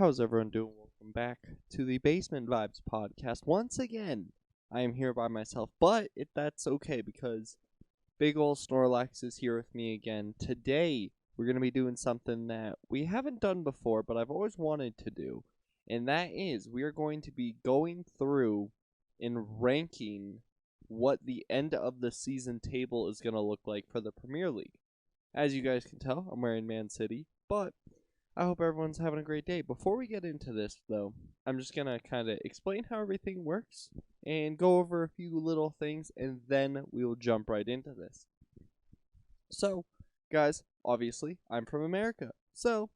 How's everyone doing? Welcome back to the Basement Vibes podcast. Once again, I am here by myself, but that's okay because big ol' Snorlax is here with me again. Today, we're going to be doing something that we haven't done before, but I've always wanted to do, and that is we are going to be going through and ranking what the end of the season table is going to look like for the Premier League. As you guys can tell, I'm wearing Man City, but I hope everyone's having a great day. Before we get into this, though, I'm just going to kind of explain how everything works and go over a few little things, and then we will jump right into this. So, guys, obviously, I'm from America, so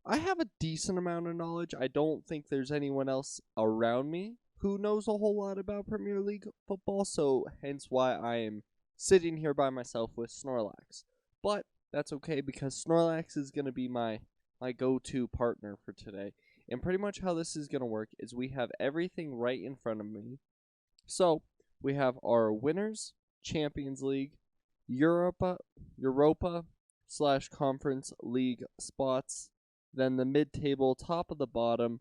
I have a decent amount of knowledge. I don't think there's anyone else around me who knows a whole lot about Premier League football, so hence why I am sitting here by myself with Snorlax. But that's okay because Snorlax is going to be my go-to partner for today. And pretty much how this is going to work is we have everything right in front of me. So, we have our winners, Champions League, Europa / Conference League spots, then the mid-table, top of the bottom,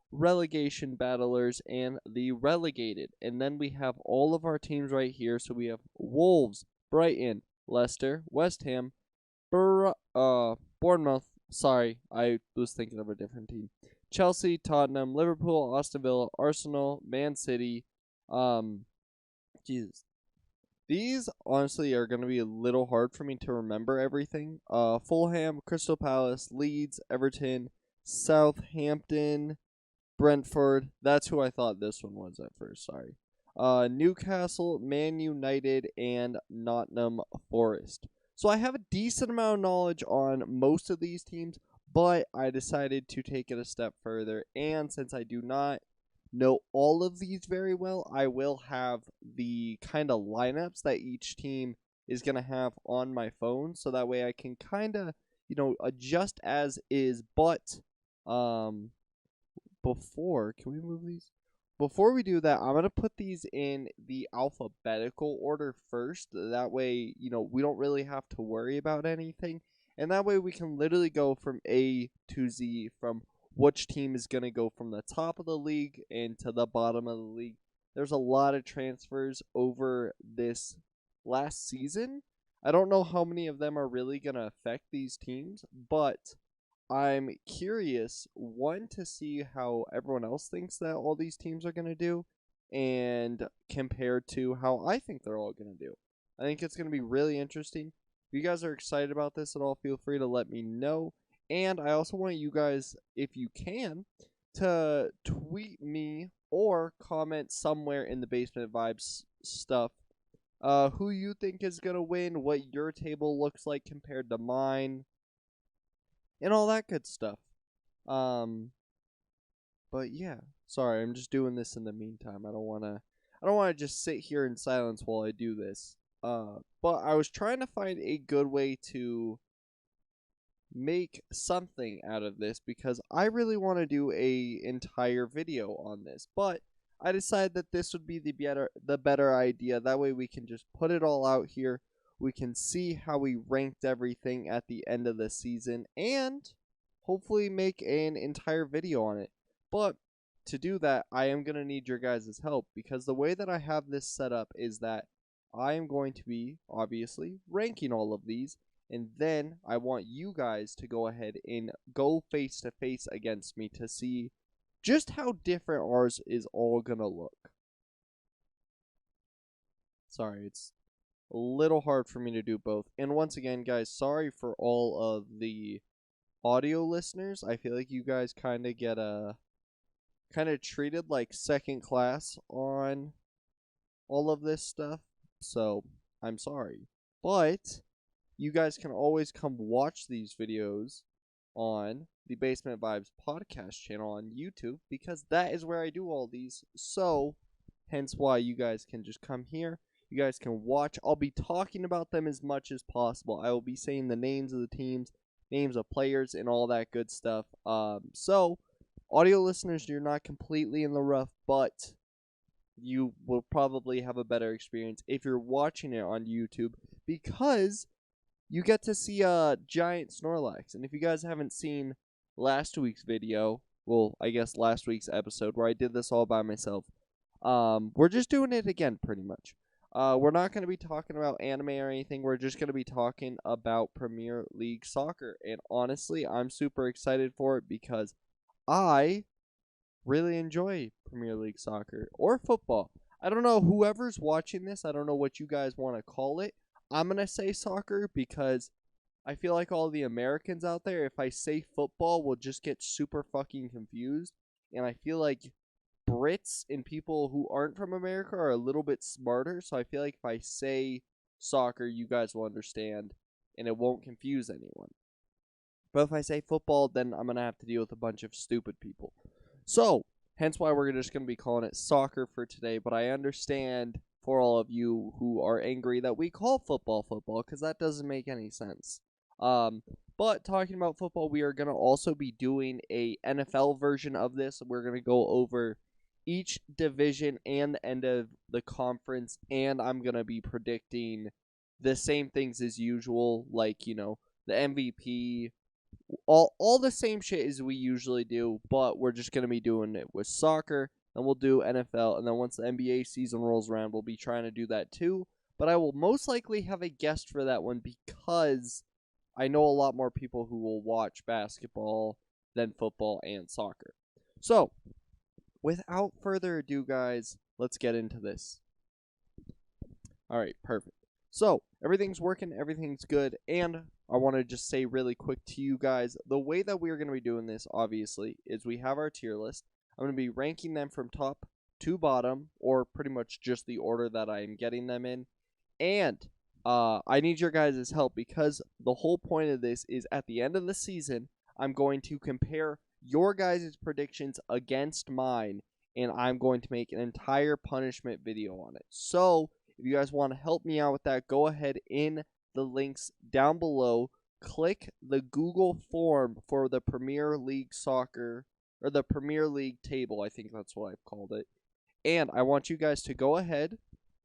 relegation battlers, and the relegated. And then we have all of our teams right here. So we have Wolves, Brighton, Leicester, West Ham, Bournemouth. Sorry, I was thinking of a different team. Chelsea, Tottenham, Liverpool, Aston Villa, Arsenal, Man City. Jesus. These, honestly, are going to be a little hard for me to remember everything. Fulham, Crystal Palace, Leeds, Everton, Southampton, Brentford. That's who I thought this one was at first, sorry. Newcastle, Man United, and Nottingham Forest. So I have a decent amount of knowledge on most of these teams, but I decided to take it a step further. And since I do not know all of these very well, I will have the kind of lineups that each team is going to have on my phone. So that way I can kind of, adjust as is. But before, can we move these? Before we do that, I'm going to put these in the alphabetical order first. That way, we don't really have to worry about anything. And that way we can literally go from A to Z from which team is going to go from the top of the league and to the bottom of the league. There's a lot of transfers over this last season. I don't know how many of them are really going to affect these teams, but I'm curious, one, to see how everyone else thinks that all these teams are going to do, and compared to how I think they're all going to do. I think it's going to be really interesting. If you guys are excited about this at all, feel free to let me know. And I also want you guys, if you can, to tweet me or comment somewhere in the Basement Vibes stuff who you think is going to win, what your table looks like compared to mine, and all that good stuff. But yeah, sorry, I'm just doing this in the meantime. I don't wanna just sit here in silence while I do this. But I was trying to find a good way to make something out of this because I really want to do a entire video on this. But I decided that this would be the better idea. That way we can just put it all out here. We can see how we ranked everything at the end of the season and hopefully make an entire video on it. But to do that, I am going to need your guys' help because the way that I have this set up is that I am going to be, obviously, ranking all of these, and then I want you guys to go ahead and go face-to-face against me to see just how different ours is all going to look. Sorry, it's a little hard for me to do both. And once again, guys, sorry for all of the audio listeners. I feel like you guys kind of get treated like second class on all of this stuff. So, I'm sorry. But you guys can always come watch these videos on the Basement Vibes podcast channel on YouTube because that is where I do all these. So, hence why you guys can just come here. You guys can watch. I'll be talking about them as much as possible. I will be saying the names of the teams, names of players, and all that good stuff. So, audio listeners, you're not completely in the rough, but you will probably have a better experience if you're watching it on YouTube because you get to see a giant Snorlax. And if you guys haven't seen last week's video, well, I guess last week's episode where I did this all by myself. We're just doing it again, pretty much. We're not going to be talking about anime or anything. We're just going to be talking about Premier League soccer. And honestly, I'm super excited for it because I really enjoy Premier League soccer or football. I don't know, whoever's watching this, I don't know what you guys want to call it. I'm going to say soccer because I feel like all the Americans out there, if I say football, will just get super fucking confused. And I feel like Brits and people who aren't from America are a little bit smarter. So I feel like if I say soccer, you guys will understand and it won't confuse anyone. But if I say football, then I'm going to have to deal with a bunch of stupid people. So, hence why we're just going to be calling it soccer for today. But I understand for all of you who are angry that we call football football because that doesn't make any sense. But talking about football, we are going to also be doing a NFL version of this. We're going to go over each division and the end of the conference, and I'm going to be predicting the same things as usual, like, the MVP, all the same shit as we usually do, but we're just going to be doing it with soccer, and we'll do NFL, and then once the NBA season rolls around, we'll be trying to do that too. But I will most likely have a guest for that one because I know a lot more people who will watch basketball than football and soccer. So, without further ado, guys, let's get into this. All right, perfect. So, everything's working, everything's good, and I want to just say really quick to you guys, the way that we are going to be doing this, obviously, is we have our tier list. I'm going to be ranking them from top to bottom, or pretty much just the order that I am getting them in. And I need your guys' help because the whole point of this is at the end of the season, I'm going to compare your guys' predictions against mine, and I'm going to make an entire punishment video on it. So, if you guys want to help me out with that, go ahead in the links down below. Click the Google form for the Premier League soccer, or the Premier League table, I think that's what I've called it. And I want you guys to go ahead,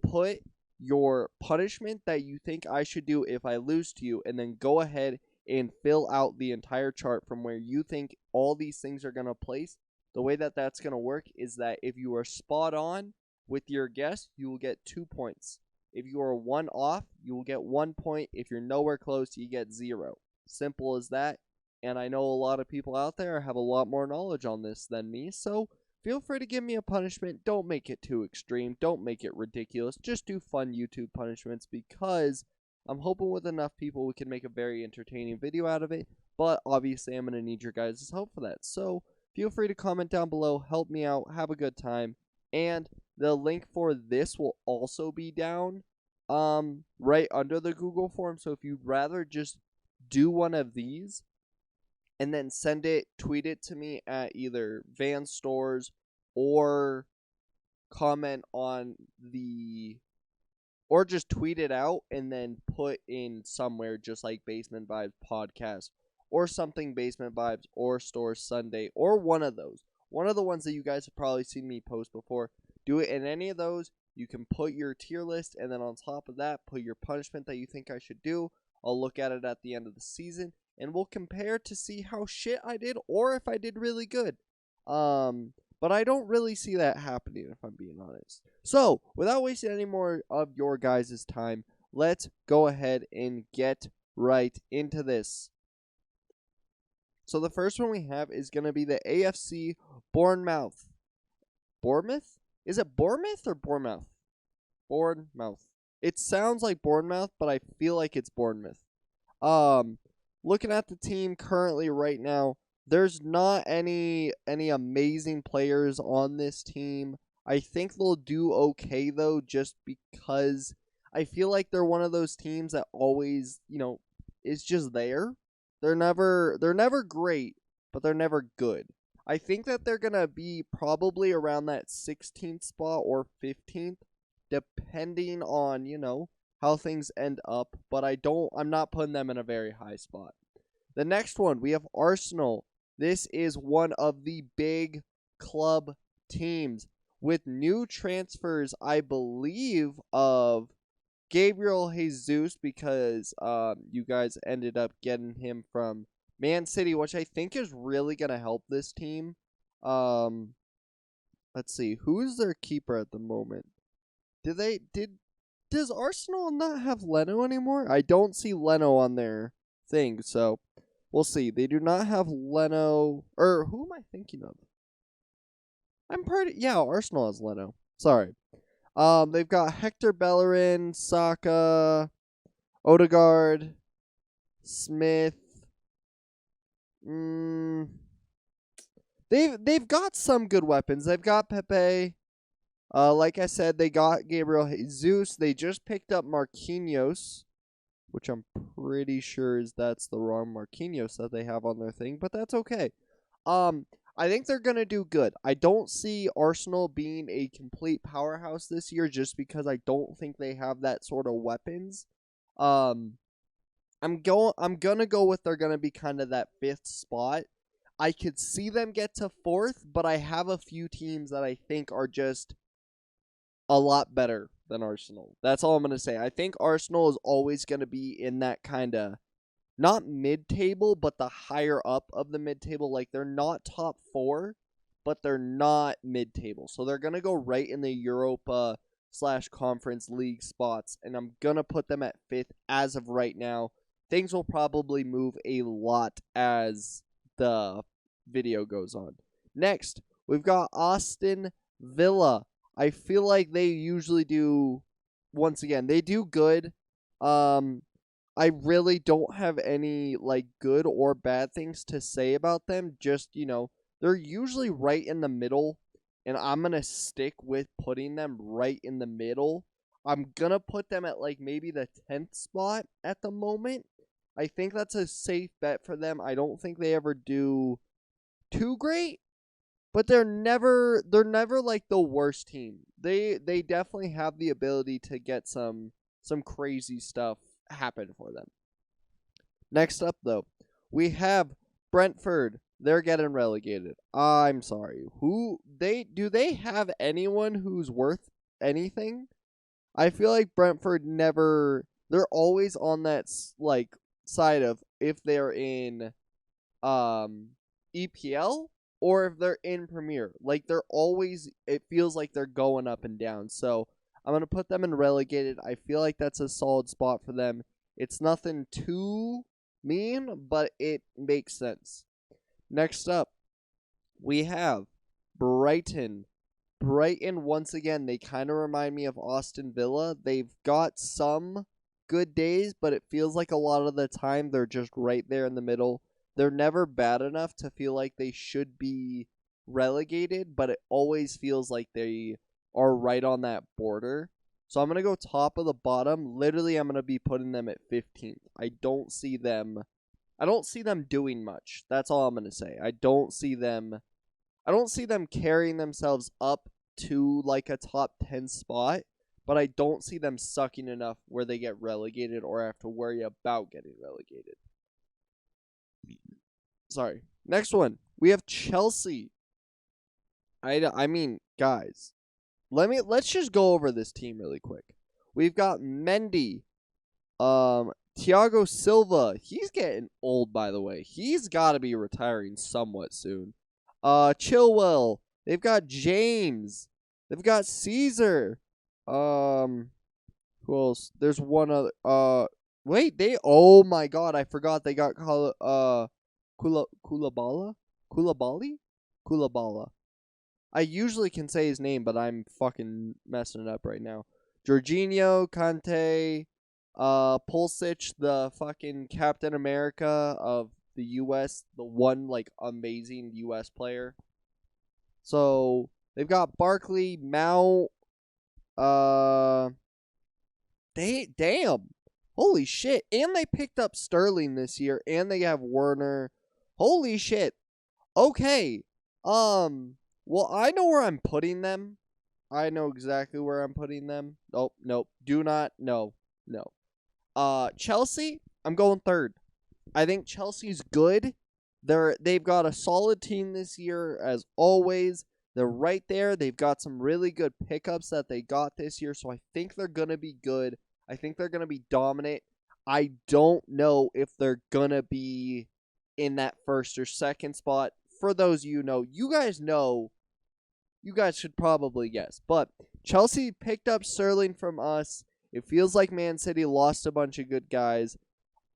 put your punishment that you think I should do if I lose to you, and then go ahead and fill out the entire chart from where you think all these things are going to place. The way that that's going to work is that if you are spot on with your guess, you will get 2 points. If you are one off, you will get 1 point. If you're nowhere close, you get 0. Simple as that. And I know a lot of people out there have a lot more knowledge on this than me, so feel free to give me a punishment. Don't make it too extreme. Don't make it ridiculous. Just do fun YouTube punishments because I'm hoping with enough people we can make a very entertaining video out of it. But obviously I'm going to need your guys' help for that. So feel free to comment down below. Help me out. Have a good time. And the link for this will also be down right under the Google form. So if you'd rather just do one of these and then tweet it to me at either Van Stores or comment on or just tweet it out and then put in somewhere just like Basement Vibes Podcast or something Basement Vibes or Stores Sunday or one of those. One of the ones that you guys have probably seen me post before. Do it in any of those. You can put your tier list, and then on top of that, put your punishment that you think I should do. I'll look at it at the end of the season, and we'll compare to see how shit I did or if I did really good. But I don't really see that happening, if I'm being honest. So, without wasting any more of your guys' time, let's go ahead and get right into this. So the first one we have is going to be the AFC Bournemouth. Bournemouth? Is it Bournemouth or Bournemouth? Bournemouth. It sounds like Bournemouth, but I feel like it's Bournemouth. Looking at the team currently right now, there's not any amazing players on this team. I think they'll do okay though, just because I feel like they're one of those teams that always, is just there. They're never great, but they're never good. I think that they're going to be probably around that 16th spot or 15th, depending on, how things end up, but I'm not putting them in a very high spot. The next one, we have Arsenal. This is one of the big club teams with new transfers, I believe, of Gabriel Jesus, because you guys ended up getting him from Man City, which I think is really going to help this team. Um, let's see. Who's their keeper at the moment? Does Arsenal not have Leno anymore? I don't see Leno on their thing, so we'll see. They do not have Leno. Or who am I thinking of? Arsenal has Leno. Sorry. They've got Hector Bellerin, Saka, Odegaard, Smith. They've got some good weapons. They've got Pepe. Like I said, they got Gabriel Jesus. They just picked up Marquinhos, which I'm pretty sure that's the wrong Marquinhos that they have on their thing, but that's okay. I think they're gonna do good. I don't see Arsenal being a complete powerhouse this year, just because I don't think they have that sort of weapons. I'm gonna go with they're gonna be kind of that fifth spot. I could see them get to fourth, but I have a few teams that I think are just a lot better than Arsenal. That's all I'm going to say. I think Arsenal is always going to be in that kind of, not mid-table, but the higher up of the mid-table. Like, they're not top four, but they're not mid-table. So they're going to go right in the Europa/Conference League spots, and I'm going to put them at fifth as of right now. Things will probably move a lot as the video goes on. Next, we've got Aston Villa. I feel like they usually do, once again, they do good. I really don't have any like good or bad things to say about them. Just, they're usually right in the middle, and I'm going to stick with putting them right in the middle. I'm going to put them at like maybe the 10th spot at the moment. I think that's a safe bet for them. I don't think they ever do too great, but they're never like the worst team. They definitely have the ability to get some crazy stuff happen for them. Next up though, we have Brentford. They're getting relegated. I'm sorry. Do they have anyone who's worth anything? I feel like Brentford never, they're always on that like side of if they're in EPL or if they're in Premier. Like, they're always, it feels like they're going up and down. So I'm going to put them in relegated. I feel like that's a solid spot for them. It's nothing too mean, but it makes sense. Next up, we have Brighton. Brighton, once again, they kind of remind me of Aston Villa. They've got some good days, but it feels like a lot of the time they're just right there in the middle. They're never bad enough to feel like they should be relegated, but it always feels like they are right on that border. So I'm going to go top of the bottom. Literally, I'm going to be putting them at 15th. I don't see them doing much. That's all I'm going to say. I don't see them carrying themselves up to like a top 10 spot, but I don't see them sucking enough where they get relegated or have to worry about getting relegated. Sorry. Next one. We have Chelsea. I mean, guys, let's just go over this team really quick. We've got Mendy, Thiago Silva. He's getting old, by the way. He's got to be retiring somewhat soon. Chilwell. They've got James. They've got Caesar. Who else? There's one other. Oh my God, I forgot they got Koulibaly? Koulibaly. I usually can say his name, but I'm fucking messing it up right now. Jorginho, Kante, Pulisic, the fucking Captain America of the U.S., the one, like, amazing U.S. player. So, they've got Barkley, Mount, damn. Holy shit. And they picked up Sterling this year, and they have Werner. Holy shit. Okay. Well, I know where I'm putting them. I know exactly where I'm putting them. Nope. Do not. No. Chelsea, I'm going third. I think Chelsea's good. They've got a solid team this year, as always. They're right there. They've got some really good pickups that they got this year, so I think they're going to be good. I think they're going to be dominant. I don't know if they're going to be in that first or second spot. for those you know, you guys should probably guess. But Chelsea picked up Sterling from us. It feels like Man City lost a bunch of good guys.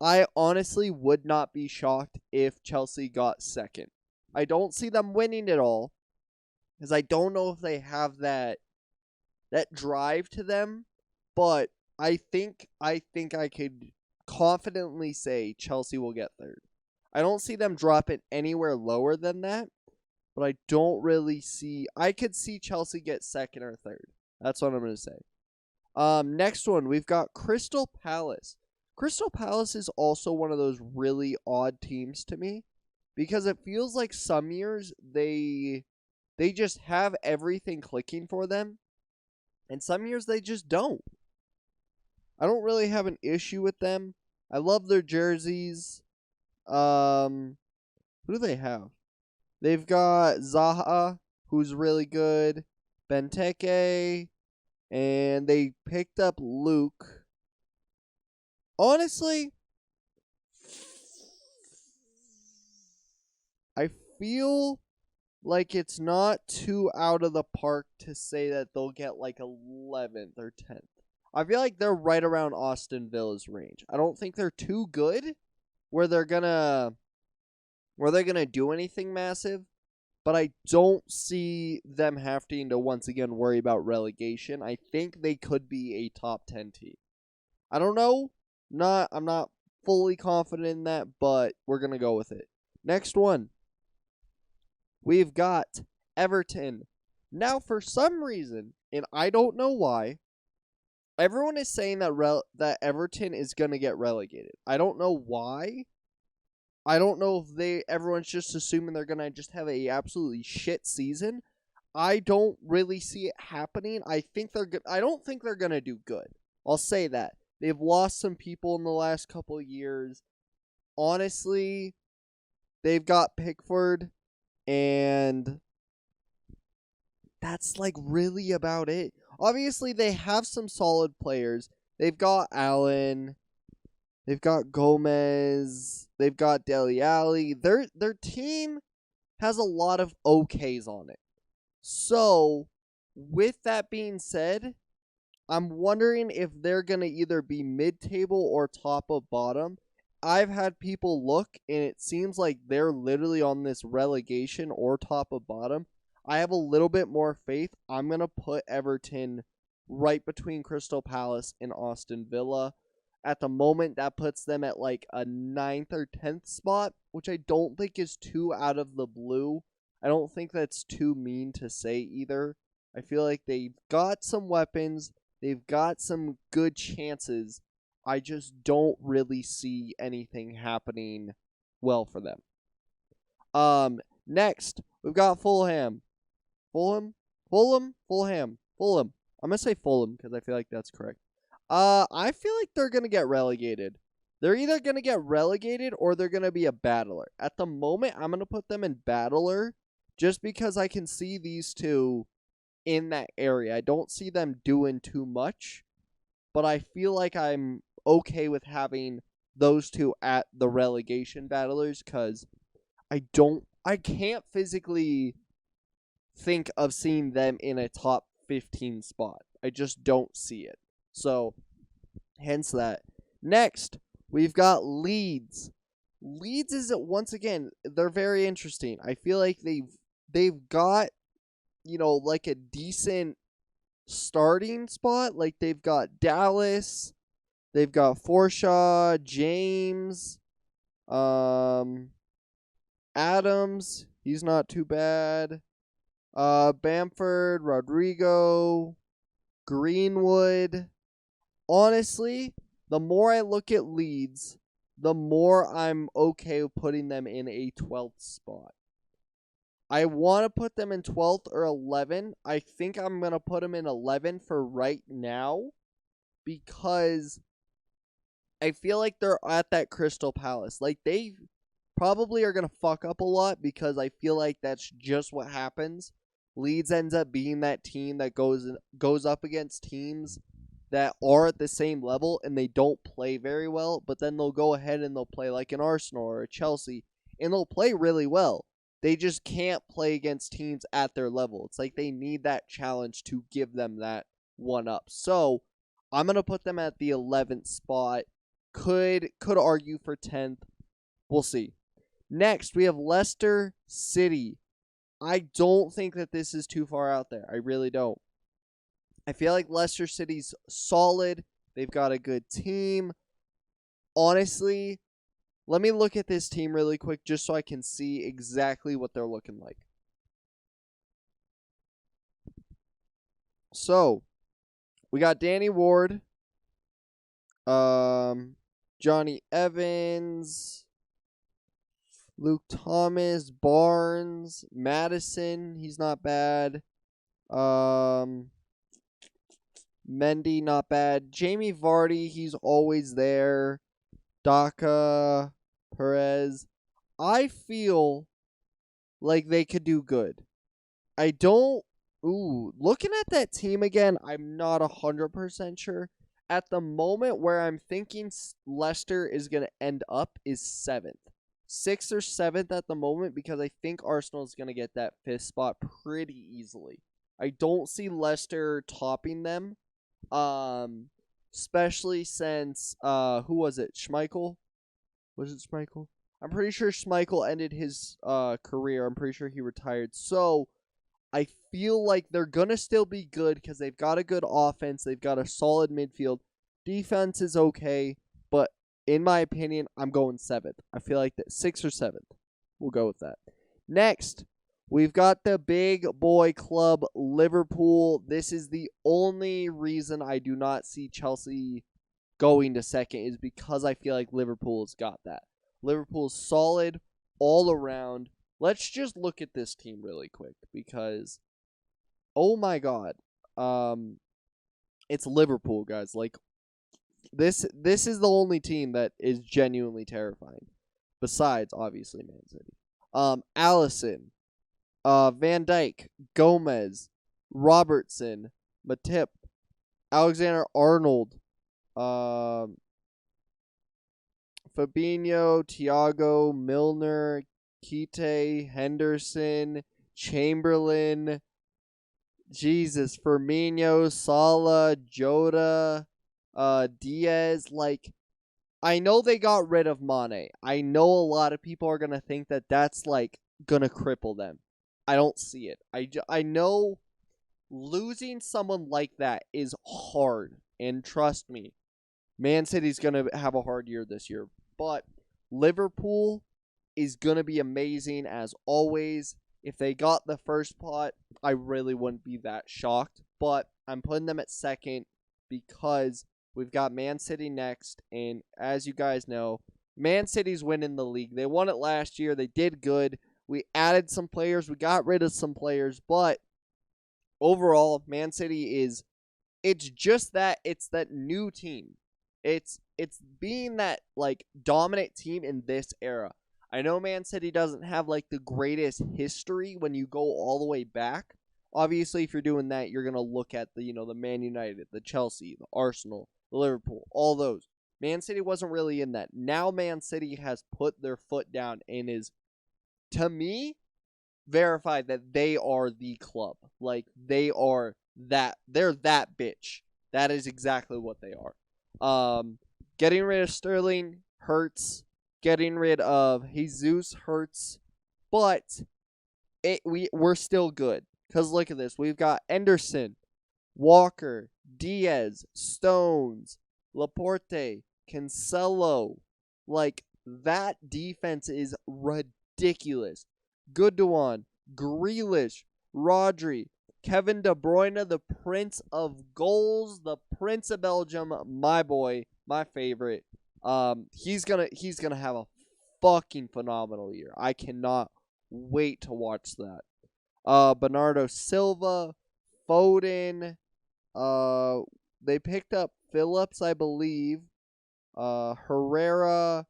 I honestly would not be shocked if Chelsea got second. I don't see them winning it all because I don't know if they have that drive to them, but I think I could confidently say Chelsea will get third. I don't see them dropping anywhere lower than that, but I don't really see. I could see Chelsea get second or third. That's what I'm going to say. Next one, we've got Crystal Palace. Crystal Palace is also one of those really odd teams to me because it feels like some years they just have everything clicking for them, and some years they just don't. I don't really have an issue with them. I love their jerseys. Who do they have? They've got Zaha, who's really good, Benteke, and they picked up Luke. Honestly, I feel like it's not too out of the park to say that they'll get like 11th or 10th. I feel like they're right around Aston Villa's range. I don't think they're too good where they're gonna do anything massive, but I don't see them having to once again worry about relegation. I think they could be a top 10 team. I don't know. I'm not fully confident in that, but we're gonna go with it. Next one. We've got Everton. Now, for some reason, and I don't know why, everyone is saying that Everton is going to get relegated. I don't know why. I don't know if everyone's just assuming they're going to just have a absolutely shit season. I don't really see it happening. I don't think they're going to do good. I'll say that. They've lost some people in the last couple of years. Honestly, they've got Pickford, and that's like really about it. Obviously, they have some solid players. They've got Allen, they've got Gomez, they've got Dele Alli. Their team has a lot of OKs on it. So, with that being said, I'm wondering if they're going to either be mid-table or top of bottom. I've had people look, and it seems like they're literally on this relegation or top of bottom. I have a little bit more faith. I'm going to put Everton right between Crystal Palace and Aston Villa. At the moment, that puts them at like a 9th or 10th spot, which I don't think is too out of the blue. I don't think that's too mean to say either. I feel like they've got some weapons. They've got some good chances. I just don't really see anything happening well for them. Next, we've got Fulham. Fulham. I'm gonna say Fulham because I feel like that's correct. I feel like they're gonna get relegated. They're either gonna get relegated or they're gonna be a battler. At the moment, I'm gonna put them in battler just because I can see these two in that area. I don't see them doing too much, but I feel like I'm okay with having those two at the relegation battlers because I can't physically think of seeing them in a top 15 spot. I just don't see it. So, hence that. Next, we've got Leeds. Leeds is, once again, they're very interesting. I feel like they've got, like a decent starting spot. Like they've got Dallas, they've got Forshaw, James, Adams. He's not too bad. Bamford, Rodrigo, Greenwood. Honestly, the more I look at Leeds, the more I'm okay with putting them in a 12th spot. I want to put them in 12th or 11th. I think I'm going to put them in 11 for right now because I feel like they're at that Crystal Palace. Like, they probably are going to fuck up a lot because I feel like that's just what happens. Leeds ends up being that team that goes up against teams that are at the same level and they don't play very well, but then they'll go ahead and they'll play like an Arsenal or a Chelsea, and they'll play really well. they just can't play against teams at their level. It's like they need that challenge to give them that one up. So I'm going to put them at the 11th spot. Could argue for 10th. We'll see. Next, we have Leicester City. I don't think that this is too far out there. I really don't. I feel like Leicester City's solid. They've got a good team. Honestly, let me look at this team really quick just so I can see exactly what they're looking like. So, we got Danny Ward, Johnny Evans, Luke Thomas, Barnes, Madison, he's not bad. Mendy, not bad. Jamie Vardy, he's always there. Daka, Perez. I feel like they could do good. I don't... looking at that team again, I'm not 100% sure. At the moment where I'm thinking Leicester is going to end up is 7th. 6th or 7th at the moment because I think Arsenal is going to get that 5th spot pretty easily. I don't see Leicester topping them. Especially since, who was it? Schmeichel? Was it Schmeichel? I'm pretty sure Schmeichel ended his career. I'm pretty sure he retired. So, I feel like they're going to still be good because they've got a good offense. They've got a solid midfield. Defense is okay, but in my opinion, I'm going 7th. I feel like that 6th or 7th. We'll go with that. Next, we've got the big boy club, Liverpool. This is the only reason I do not see Chelsea going to 2nd is because I feel like Liverpool's got that. Liverpool's solid all around. Let's just look at this team really quick because, oh my God, it's Liverpool, guys. Like, this is the only team that is genuinely terrifying, besides obviously Man City. Allison, Van Dijk, Gomez, Robertson, Matip, Alexander-Arnold, Fabinho, Thiago, Milner, Kite, Henderson, Chamberlain, Jesus, Firmino, Salah, Jota, Diaz. Like, I know they got rid of Mane. I know a lot of people are going to think that that's, like, going to cripple them. I don't see it. I know losing someone like that is hard. And trust me, Man City's going to have a hard year this year. But Liverpool is going to be amazing as always. If they got the first spot, I really wouldn't be that shocked. But I'm putting them at 2nd because we've got Man City next. And as you guys know, Man City's winning the league. They won it last year. They did good. We added some players. We got rid of some players. But overall, Man City it's just that. It's that new team. It's being that, like, dominant team in this era. I know Man City doesn't have, like, the greatest history when you go all the way back. Obviously, if you're doing that, you're going to look at the Man United, the Chelsea, the Arsenal, the Liverpool, all those. Man City wasn't really in that. Now Man City has put their foot down and is, to me, verified that they are the club. Like, they're that bitch. That is exactly what they are. Getting rid of Sterling hurts. Getting rid of Jesus hurts, but we're still good. Because look at this. We've got Henderson, Walker, Diaz, Stones, Laporte, Cancelo. Like, that defense is ridiculous. Goodogan, Grealish, Rodri, Kevin De Bruyne, the Prince of Goals, the Prince of Belgium, my boy, my favorite. He's gonna have a fucking phenomenal year. I cannot wait to watch that. Bernardo Silva, Foden. They picked up Phillips, I believe. Herrera,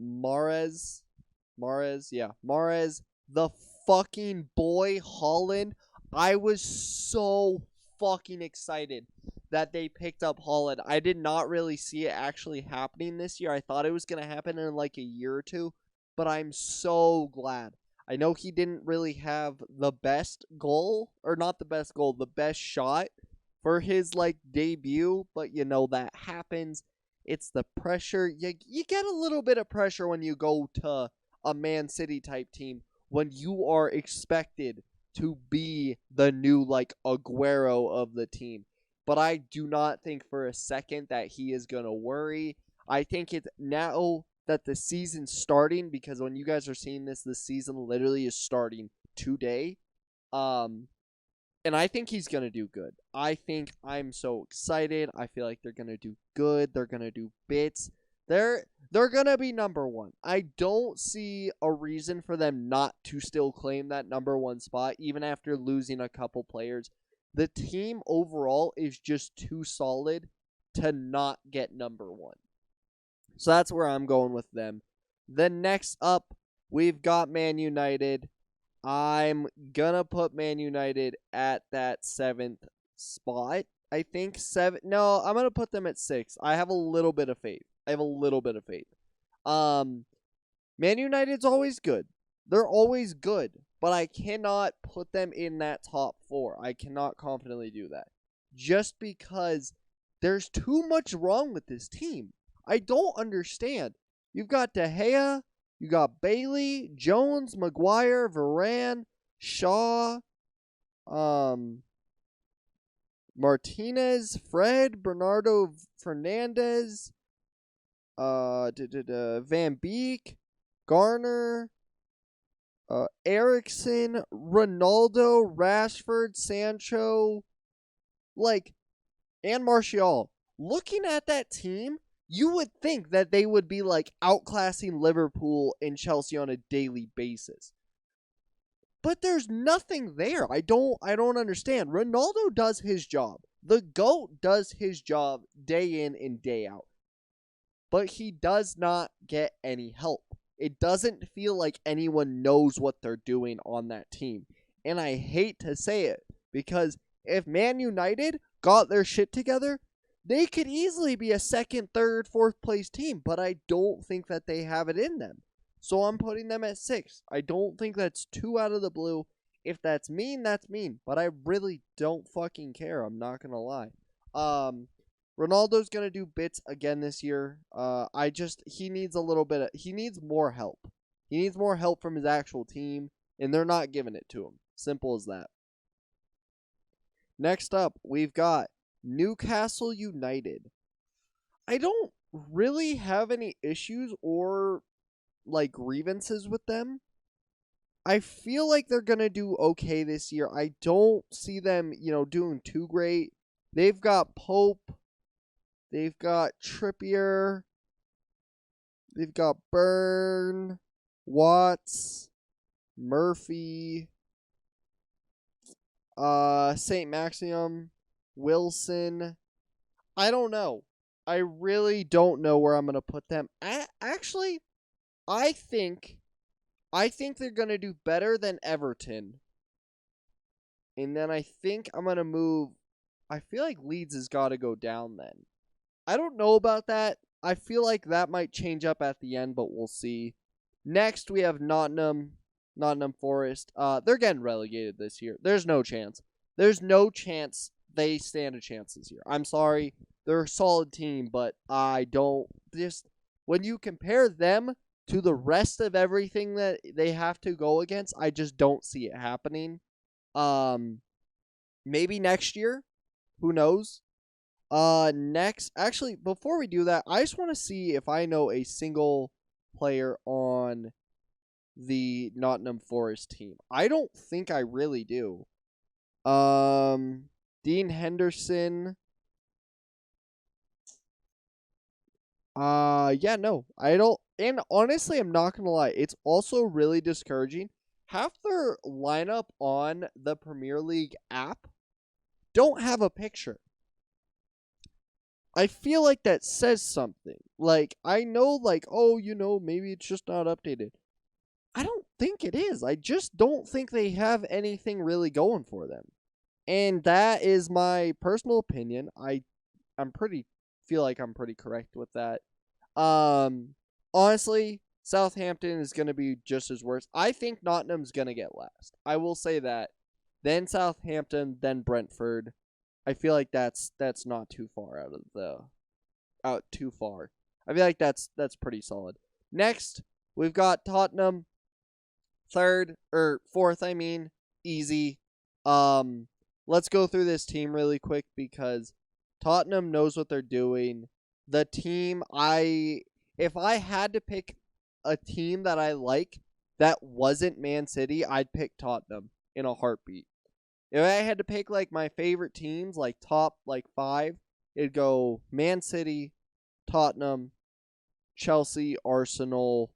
Mahrez, yeah, Mahrez. The fucking boy, Holland. I was so fucking excited that they picked up Holland. I did not really see it actually happening this year. I thought it was going to happen in like a year or two. but I'm so glad. I know he didn't really have the best goal, or not the best goal, the best shot for his like debut, but that happens. It's the pressure. You get a little bit of pressure when you go to a Man City type team when you are expected to be the new like Aguero of the team. But I do not think for a second that he is going to worry. I think it's now that the season's starting, because when you guys are seeing this, the season literally is starting today. Um, and I think he's going to do good. I'm so excited. I feel like they're going to do good. They're going to do bits. They're going to be number one. I don't see a reason for them not to still claim that number one spot, even after losing a couple players. The team overall is just too solid to not get number one. So that's where I'm going with them. Then next up, we've got Man United. I'm gonna put Man United at that 7th spot. I think 7. No, I'm gonna put them at 6. I have a little bit of faith. Man United's always good. They're always good, but I cannot put them in that top 4. I cannot confidently do that, just because there's too much wrong with this team. I don't understand. You've got De Gea, you got Bailey, Jones, Maguire, Varane, Shaw, Martinez, Fred, Bernardo Fernandez, Van Beek, Garner, Erickson, Ronaldo, Rashford, Sancho, and Martial. Looking at that team, you would think that they would be outclassing Liverpool and Chelsea on a daily basis. But there's nothing there. I don't understand. Ronaldo does his job. The GOAT does his job day in and day out. But he does not get any help. It doesn't feel like anyone knows what they're doing on that team. And I hate to say it, because if Man United got their shit together, they could easily be a 2nd, 3rd, 4th place team, but I don't think that they have it in them. So I'm putting them at 6. I don't think that's too out of the blue. If that's mean, that's mean, but I really don't fucking care. I'm not going to lie. Ronaldo's going to do bits again this year. He needs he needs more help. He needs more help from his actual team, and they're not giving it to him. Simple as that. Next up, we've got Newcastle United. I don't really have any issues or grievances with them. I feel like they're going to do okay this year. I don't see them, doing too great. They've got Pope. They've got Trippier. They've got Byrne, Watts, Murphy, St. Maximum, Wilson. I don't know. I really don't know where I'm going to put them. Actually, I think they're going to do better than Everton. And then I think I'm going to move. I feel like Leeds has got to go down then. I don't know about that. I feel like that might change up at the end, but we'll see. Next, we have Nottingham Forest. They're getting relegated this year. There's no chance. There's no chance they stand a chance this year. I'm sorry. They're a solid team, but I don't when you compare them to the rest of everything that they have to go against, I just don't see it happening. Maybe next year. Who knows? Next, actually, before we do that, I just want to see if I know a single player on the Nottingham Forest team. I don't think I really do. Dean Henderson. Yeah, no, I don't. And honestly, I'm not gonna lie. It's also really discouraging. Half their lineup on the Premier League app don't have a picture. I feel like that says something. I know, maybe it's just not updated. I don't think it is. I just don't think they have anything really going for them. And that is my personal opinion. Feel like I'm pretty correct with that. Honestly, Southampton is going to be just as worse. I think Nottingham's going to get last. I will say that. Then Southampton, then Brentford. I feel like that's not too far out too far. I feel like that's pretty solid. Next, we've got Tottenham, fourth, I mean, easy. Let's go through this team really quick because Tottenham knows what they're doing. The team if I had to pick a team that I like that wasn't Man City, I'd pick Tottenham in a heartbeat. If I had to pick like my favorite teams, like top like 5, it'd go Man City, Tottenham, Chelsea, Arsenal,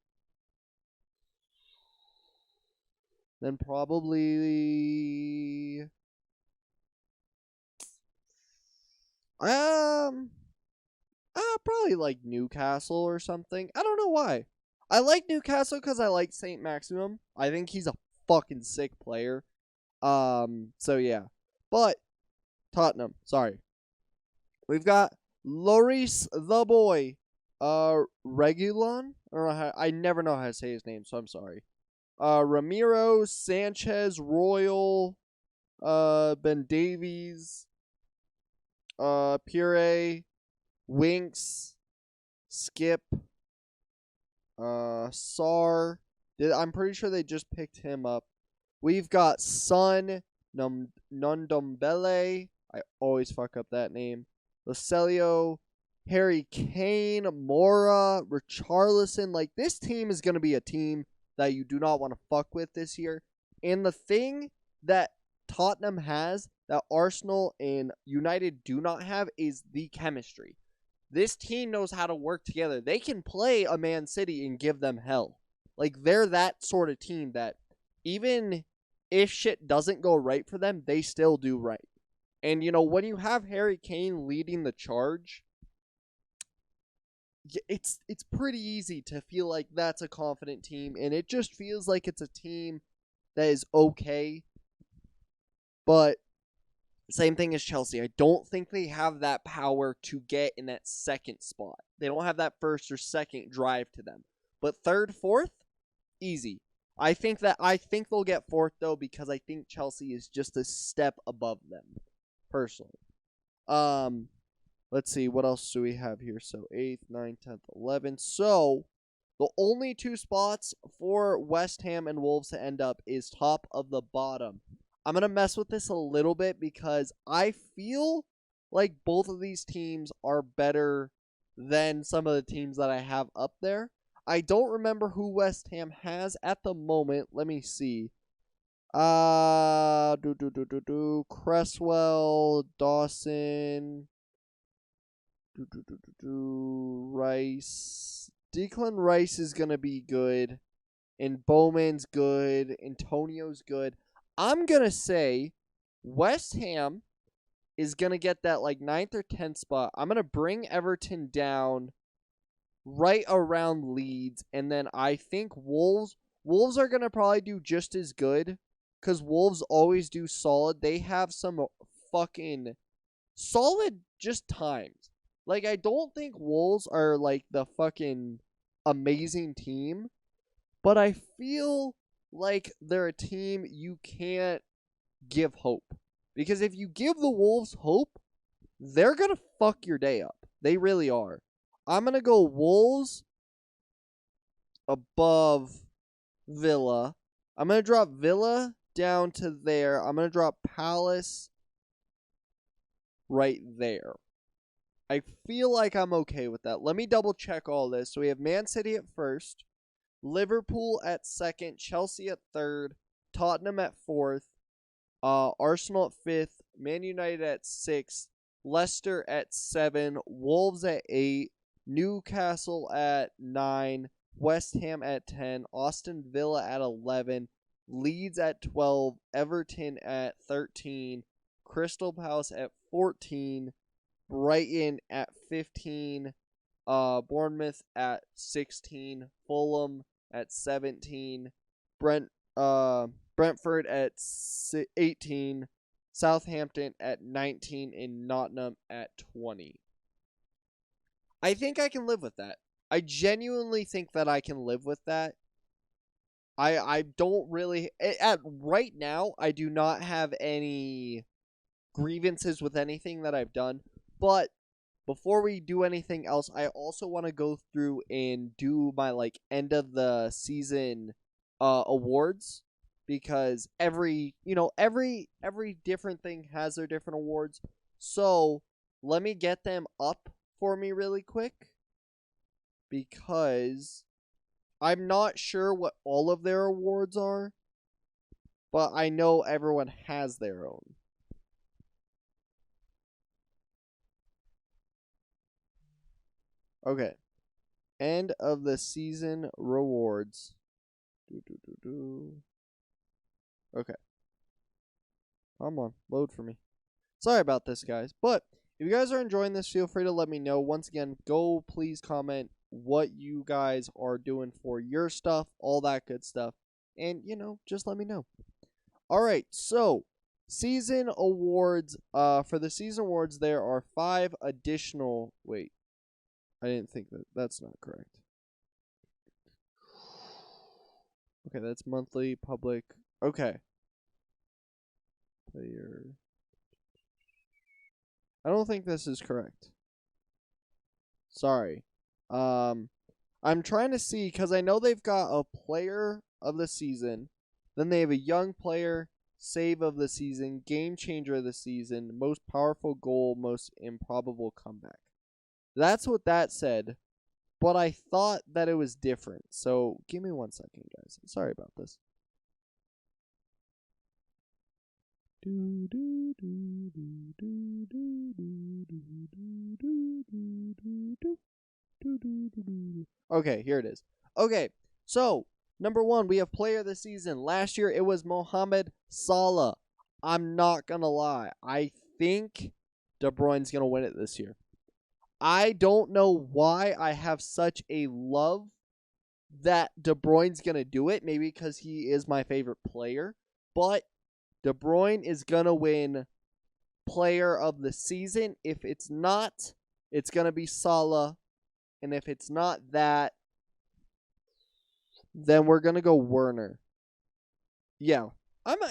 then probably probably like Newcastle or something. I don't know why. I like Newcastle because I like Saint Maximum. I think he's a fucking sick player. So yeah. But Tottenham, sorry. We've got Loris the boy. Regulon? I never know how to say his name, so I'm sorry. Ramiro, Sanchez, Royal, Ben Davies, Pire, Winks, Skip, Sar. I'm pretty sure they just picked him up. We've got Son, Nundombele. I always fuck up that name. Lucelio, Harry Kane, Mora, Richarlison. Like, this team is going to be a team that you do not want to fuck with this year. And the thing that Tottenham has that Arsenal and United do not have is the chemistry. This team knows how to work together. They can play a Man City and give them hell. Like, they're that sort of team that even if shit doesn't go right for them, they still do right. And, you know, when you have Harry Kane leading the charge, it's pretty easy to feel like that's a confident team. And it just feels like it's a team that is okay. But same thing as Chelsea. I don't think they have that power to get in that second spot. They don't have that first or second drive to them. But third, fourth, easy. I think they'll get fourth though because I think Chelsea is just a step above them, personally. Let's see what else do we have here. So 8th, 9th, 10th, 11th. So the only 2 spots for West Ham and Wolves to end up is top of the bottom. I'm going to mess with this a little bit because I feel like both of these teams are better than some of the teams that I have up there. I don't remember who West Ham has at the moment. Let me see. Cresswell, Dawson, Rice. Declan Rice is going to be good. And Bowman's good. Antonio's good. I'm going to say West Ham is going to get that like 9th or 10th spot. I'm going to bring Everton down right around Leeds. And then I think Wolves are going to probably do just as good because Wolves always do solid. They have some fucking solid just times. Like, I don't think Wolves are like the fucking amazing team, but I feel like they're a team you can't give hope. Because if you give the Wolves hope, they're going to fuck your day up. They really are. I'm going to go Wolves above Villa. I'm going to drop Villa down to there. I'm going to drop Palace right there. I feel like I'm okay with that. Let me double check all this. So we have Man City at first, Liverpool at second, Chelsea at third, Tottenham at fourth, Arsenal at fifth, Man United at sixth, Leicester at 7, Wolves at 8, Newcastle at 9, West Ham at 10, Aston Villa at 11, Leeds at 12, Everton at 13, Crystal Palace at 14, Brighton at 15, Bournemouth at 16, Fulham at 17, Brentford at 18, Southampton at 19, and Nottingham at 20. I think I can live with that. I genuinely think that I can live with that. I don't really at right now I do not have any grievances with anything that I've done, but before we do anything else, I also want to go through and do my like end of the season awards, because every different thing has their different awards. So, let me get them up for me really quick, because I'm not sure what all of their awards are, but I know everyone has their own. Okay. End of the season rewards. Okay. Come on. Load for me. Sorry about this, guys. But if you guys are enjoying this, feel free to let me know. Once again, go please comment what you guys are doing for your stuff, all that good stuff. And, just let me know. All right. So, season awards. For the season awards, there are 5 additional. Wait. I didn't think that's not correct. Okay, that's monthly, public. Okay. Player. I don't think this is correct. Sorry. I'm trying to see, because I know they've got a player of the season, then they have a young player, save of the season, game changer of the season, most powerful goal, most improbable comeback. That's what that said, but I thought that it was different. So give me 1 second, guys. Sorry about this. Okay, here it is. Okay, so number 1, we have player of the season. Last year it was Mohamed Salah. I'm not gonna lie, I think De Bruyne's gonna win it this year. I don't know why I have such a love that De Bruyne's gonna do it. Maybe because he is my favorite player, but De Bruyne is gonna win player of the season. If it's not, it's gonna be Salah, and if it's not that, then we're gonna go Werner. Yeah,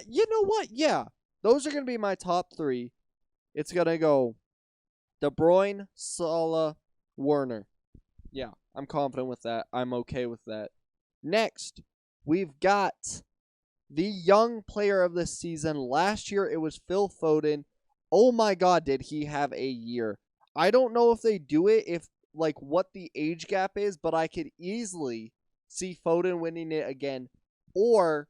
you know what? Yeah, those are gonna be my top 3. It's gonna go De Bruyne, Salah, Werner. Yeah, I'm confident with that. I'm okay with that. Next, we've got the young player of the season. Last year, it was Phil Foden. Oh my God, did he have a year? I don't know if they do it, if like what the age gap is, but I could easily see Foden winning it again, or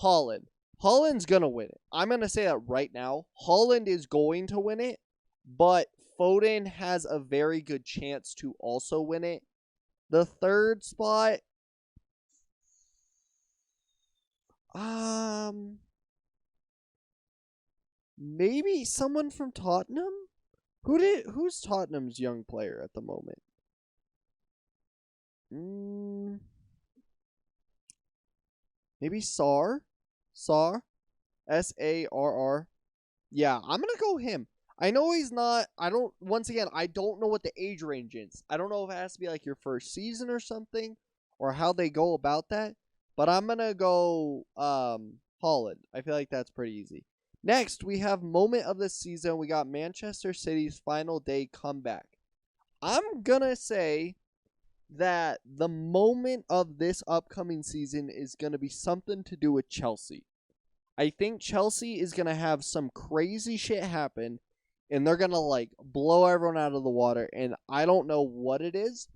Haaland. Haaland's gonna win it. I'm gonna say that right now. Haaland is going to win it, but Foden has a very good chance to also win it. The third spot, maybe someone from Tottenham. Who's Tottenham's young player at the moment? Maybe Sarr, Sarr. Yeah, I'm gonna go him. I know he's not. I don't. Once again, I don't know what the age range is. I don't know if it has to be like your first season or something, or how they go about that. But I'm gonna go Holland. I feel like that's pretty easy. Next, we have moment of the season. We got Manchester City's final day comeback. I'm gonna say that the moment of this upcoming season is gonna be something to do with Chelsea. I think Chelsea is gonna have some crazy shit happen, and they're gonna like blow everyone out of the water. And I don't know what it is,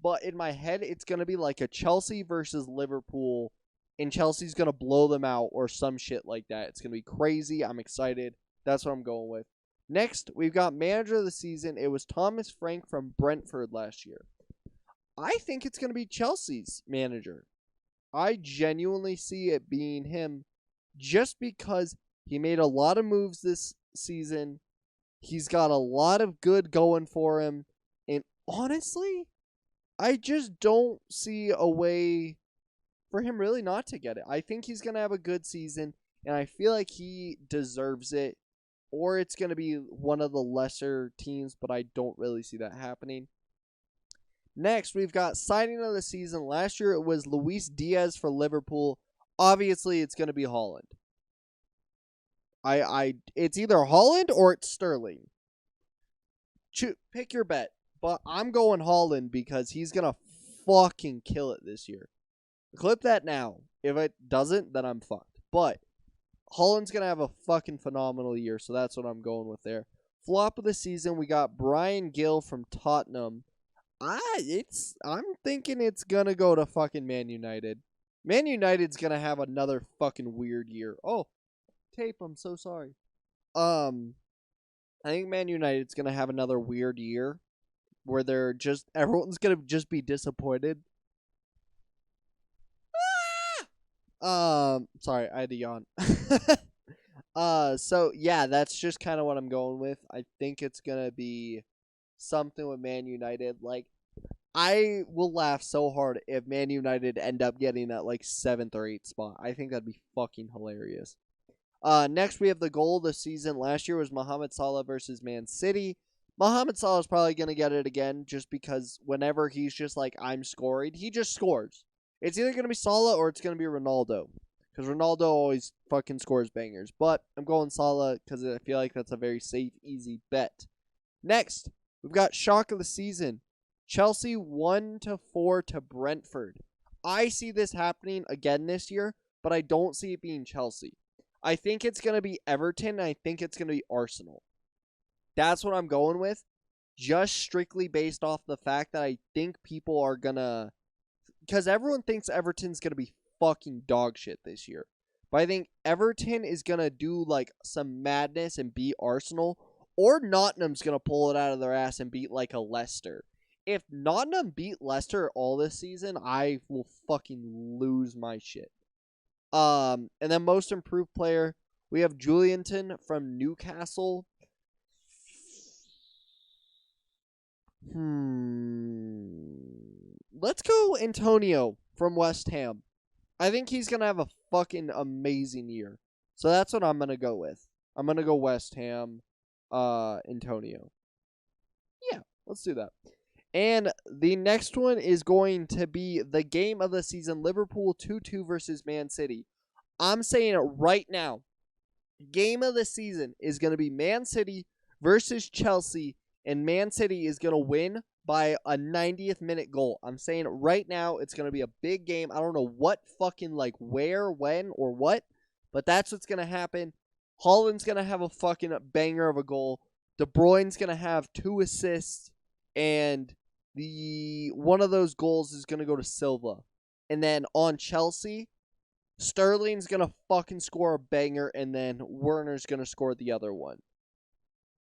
but in my head, it's gonna be like a Chelsea versus Liverpool, and Chelsea's gonna blow them out or some shit like that. It's gonna be crazy. I'm excited. That's what I'm going with. Next, we've got manager of the season. It was Thomas Frank from Brentford last year. I think it's gonna be Chelsea's manager. I genuinely see it being him, just because he made a lot of moves this season. He's got a lot of good going for him. And honestly, I just don't see a way for him really not to get it. I think he's going to have a good season, and I feel like he deserves it. Or it's going to be one of the lesser teams, but I don't really see that happening. Next, we've got signing of the season. Last year, it was Luis Diaz for Liverpool. Obviously, it's going to be Haaland. It's either Haaland or it's Sterling. Pick your bet. But I'm going Haaland because he's going to fucking kill it this year. Clip that now. If it doesn't, then I'm fucked. But Haaland's going to have a fucking phenomenal year, so that's what I'm going with there. Flop of the season, we got Brian Gill from Tottenham. I'm thinking it's going to go to fucking Man United. Man United's going to have another fucking weird year. Oh, tape, I'm so sorry. I think Man United's going to have another weird year where everyone's going to just be disappointed. Sorry, I had to yawn. So yeah, that's just kind of what I'm going with. I think it's gonna be something with Man United. Like, I will laugh so hard if Man United end up getting that like 7th or 8th spot. I think that'd be fucking hilarious. Next we have the goal of the season. Last year was Mohamed Salah versus Man City. Mohamed Salah is probably gonna get it again, just because whenever he's just like, I'm scoring, he just scores. It's either going to be Salah or it's going to be Ronaldo. Because Ronaldo always fucking scores bangers. But I'm going Salah because I feel like that's a very safe, easy bet. Next, we've got shock of the season. Chelsea 1-4 to Brentford. I see this happening again this year, but I don't see it being Chelsea. I think it's going to be Everton, and I think it's going to be Arsenal. That's what I'm going with. Just strictly based off the fact that I think people are going to... Because everyone thinks Everton's going to be fucking dog shit this year. But I think Everton is going to do like some madness and beat Arsenal. Or Nottingham's going to pull it out of their ass and beat like a Leicester. If Nottingham beat Leicester all this season, I will fucking lose my shit. And then most improved player, we have Julianton from Newcastle. Let's go Antonio from West Ham. I think he's going to have a fucking amazing year. So that's what I'm going to go with. I'm going to go West Ham, Antonio. Yeah, let's do that. And the next one is going to be the game of the season, Liverpool 2-2 versus Man City. I'm saying it right now. Game of the season is going to be Man City versus Chelsea, and Man City is going to win by a 90th minute goal. I'm saying it right now. It's going to be a big game. I don't know what fucking, like, where, when, or what, but that's what's going to happen. Haaland's going to have a fucking banger of a goal. De Bruyne's going to have 2 assists, and one of those goals is going to go to Silva. And then on Chelsea, Sterling's going to fucking score a banger, and then Werner's going to score the other one.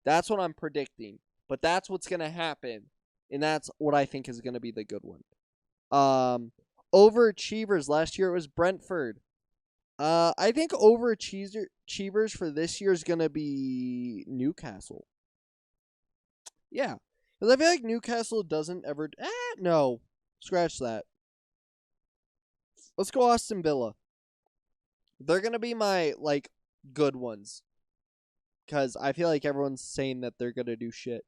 That's what I'm predicting. But that's what's going to happen. And that's what I think is going to be the good one. Overachievers. Last year it was Brentford. I think overachievers for this year is going to be Newcastle. Yeah. Because I feel like Newcastle doesn't ever... no. Scratch that. Let's go Aston Villa. They're going to be my, like, good ones. Because I feel like everyone's saying that they're going to do shit.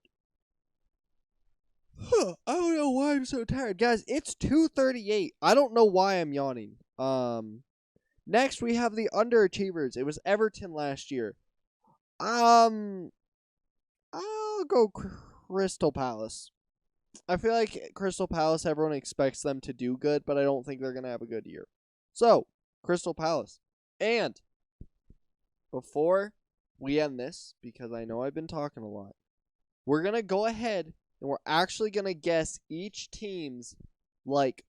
I don't know why I'm so tired. Guys, it's 2:38. I don't know why I'm yawning. Next, we have the underachievers. It was Everton last year. I'll go Crystal Palace. I feel like Crystal Palace, everyone expects them to do good, but I don't think they're going to have a good year. So, Crystal Palace. And before we end this, because I know I've been talking a lot, we're going to go ahead and we're actually going to guess each team's, like,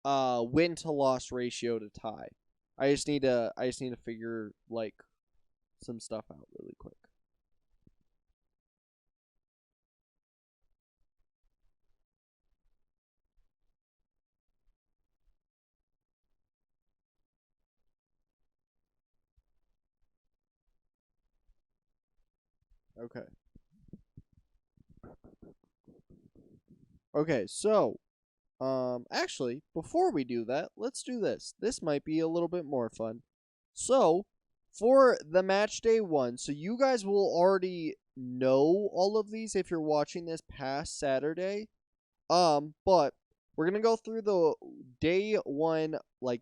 win to loss ratio to tie. I just need to figure, like, some stuff out really quick. Okay, so, actually, before we do that, let's do this. This might be a little bit more fun. So, for the match day 1, so you guys will already know all of these if you're watching this past Saturday. But we're gonna go through the day one, week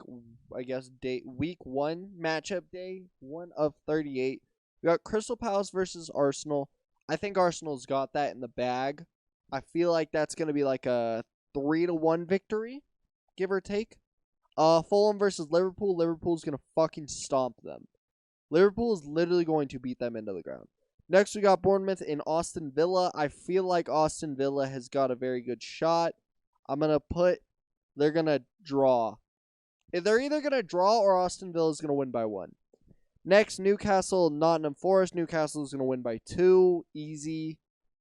one matchup, day 1 of 38. We got Crystal Palace versus Arsenal. I think Arsenal's got that in the bag. I feel like that's gonna be like a 3-1 victory, give or take. Fulham versus Liverpool. Liverpool's gonna fucking stomp them. Liverpool is literally going to beat them into the ground. Next, we got Bournemouth in Aston Villa. I feel like Aston Villa has got a very good shot. I'm going to put, they're going to draw. They're either going to draw or Aston Villa is going to win by 1. Next, Newcastle, Nottingham Forest. Newcastle is going to win by 2. Easy.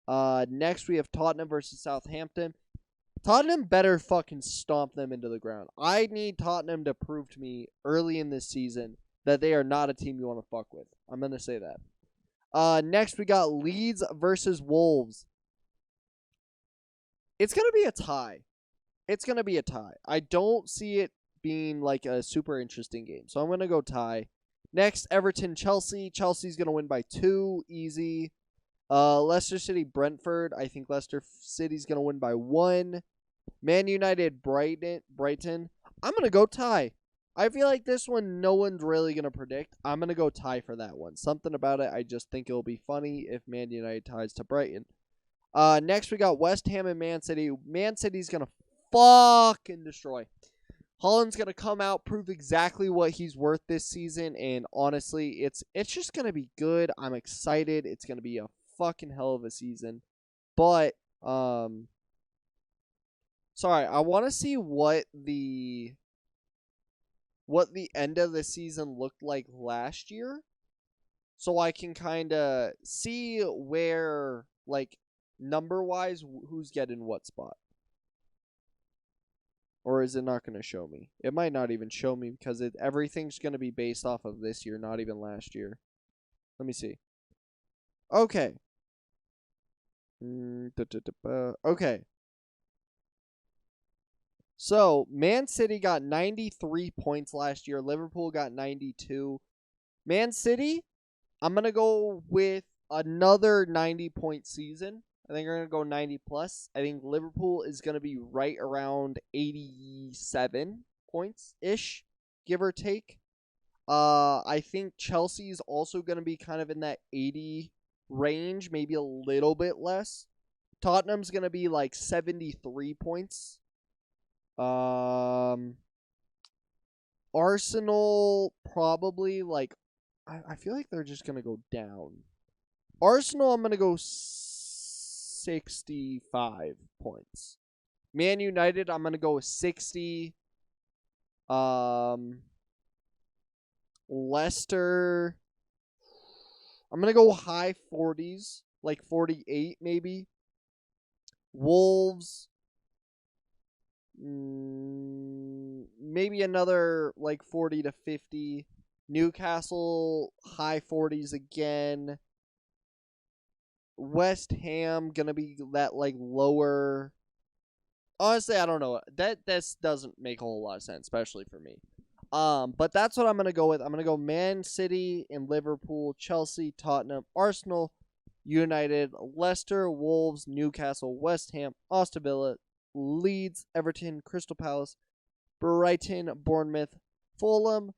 Next, we have Tottenham versus Southampton. Tottenham better fucking stomp them into the ground. I need Tottenham to prove to me early in this season that they are not a team you want to fuck with. I'm going to say that. Next, we got Leeds versus Wolves. It's going to be a tie. I don't see it being like a super interesting game. So I'm going to go tie. Next, Everton, Chelsea. Chelsea's going to win by 2. Easy. Leicester City, Brentford. I think Leicester City's going to win by 1. Man United, Brighton. I'm going to go tie. I feel like this one no one's really going to predict. I'm going to go tie for that one. Something about it, I just think it'll be funny if Man United ties to Brighton. Next, we got West Ham and Man City. Man City's going to fucking destroy. Haaland's going to come out, prove exactly what he's worth this season, and honestly, it's just going to be good. I'm excited. It's going to be a fucking hell of a season. But, sorry, I want to see what the end of the season looked like last year, so I can kind of see where, like, number-wise, who's getting what spot. Or is it not going to show me? It might not even show me because everything's going to be based off of this year, not even last year. Let me see. Okay. Okay. So, Man City got 93 points last year. Liverpool got 92. Man City, I'm going to go with another 90-point season. I think we're going to go 90 plus. I think Liverpool is going to be right around 87 points-ish, give or take. I think Chelsea's also going to be kind of in that 80 range, maybe a little bit less. Tottenham's going to be like 73 points. Arsenal probably like I feel like they're just gonna go down. Arsenal, I'm gonna go 65 points. Man United, I'm gonna go 60. Leicester, I'm gonna go high 40s, like 48 maybe. Wolves, maybe another like 40 to 50. Newcastle, high 40s again. West Ham gonna be that like lower. Honestly, I don't know. This doesn't make a whole lot of sense, especially for me. But that's what I'm gonna go with. I'm gonna go Man City and Liverpool, Chelsea, Tottenham, Arsenal, United, Leicester, Wolves, Newcastle, West Ham, Aston Villa, Leeds, Everton, Crystal Palace, Brighton, Bournemouth, Fulham,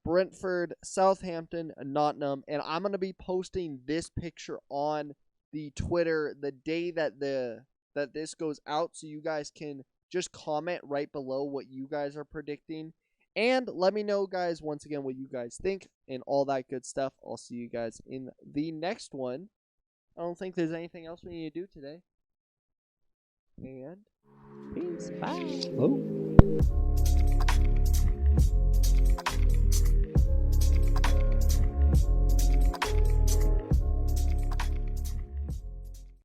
Brentford, Southampton, Nottingham, and I'm gonna be posting this picture on the Twitter the day that this goes out, so you guys can just comment right below what you guys are predicting, and let me know, guys, once again what you guys think and all that good stuff. I'll see you guys in the next one. I don't think there's anything else we need to do today. And peace. Bye. Oh.